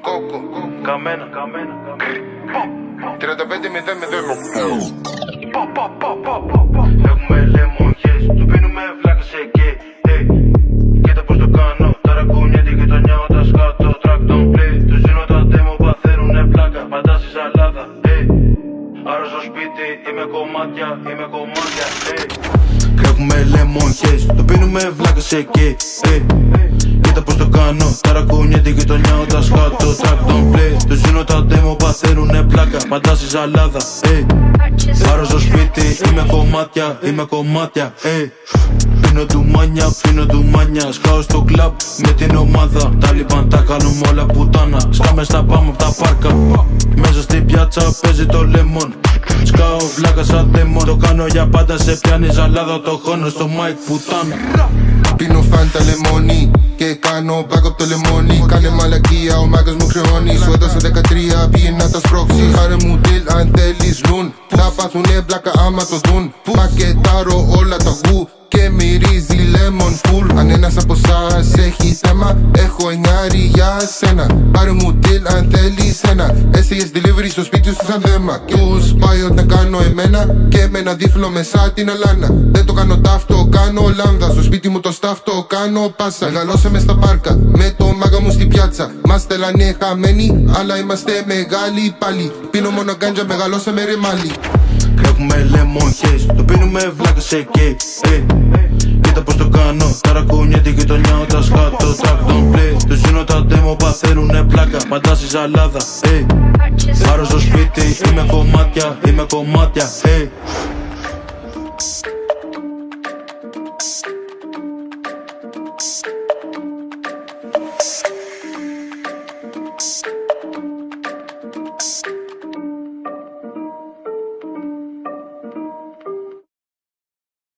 Κόκο, Καμένα 35-0-0. Έχουμε λεμονιές, το πίνουμε βλάκα σε γκέ. Κοίτα πως το κάνω, τα ρακούνια τη γειτονιά όταν σκάτω track don't play. Τους δίνω τα demo, παθαίνουνε πλάκα, πάντα στη σαλάδα. Άρα στο σπίτι είμαι κομμάτια. Κρεύουμε λεμονιές, το πίνουμε βλάκα σε γκέ. Κοίτα πως το κάνω, τα ρακούνια τη γειτονιά όταν σκάτω track don't play. Τους δίνω τα demo, παθαίνουνε πλάκα, πάντα στη σαλάδα. Άρα στο σπίτι είμαι κομμάτια. Πίνω ντουμάνια, σκάω στο κλαμπ με την ομάδα. Τα λοιπόν τα κάνουμε όλα πουτάνα. Σκάμε στα πάμε απ' τα πάρκα. Μέσα στην πιάτσα παίζει το λεμόν. Σκάω βλάκα σαν ντεμόν. Το κάνω για πάντα, σε πιάνει ζαλάδα. Το χώνω στο mic πουτάνα. Πίνω φάντα λεμόνι και κάνω μπακ απ' το λεμόνι. Κάνε μαλακία, ο μάγκας μου χρεώνει. Σου έδωσα 13, πήγε να τα σπρώξει. Χάρε μου deal αν θέλεις λουν. Θα πάθουνε μπλάκα άμα το δουν. Πακετάρω όλα τα γου και μυρίζει lemon full. Αν ένας από εσάς έχει θέμα, έχω 9 για σένα. Πάρε μου deal αν θέλεις ένα. Έσυγες delivery στο σπίτι σου σαν δέμα. Τους πάει όταν κάνω εμένα και με ένα δίφλο μέσα την αλάνα. Δεν το κάνω ταύτο, κάνω λάμδα. Στο σπίτι μου το σταύτο, κάνω πάσα. Μεγαλώσαμε στα πάρκα με το μάγκα μου στην πιάτσα. Μας στέλνανε χαμένοι, αλλά είμαστε μεγάλοι πάλι. Πίνω μόνο γκάντζα, μεγαλώσαμε ρε μάλι. Κρεύουμε λεμονιές, το πίνουμε βλάκα σε γκέ. Κοίτα πως το κάνω, τα ρακούνια τη γειτονιά όταν σκάτω track don't play. Τους δίνω τα demo, παθαίνουνε πλάκα, πάντα στη σαλάδα. Άρα στο σπίτι είμαι κομμάτια.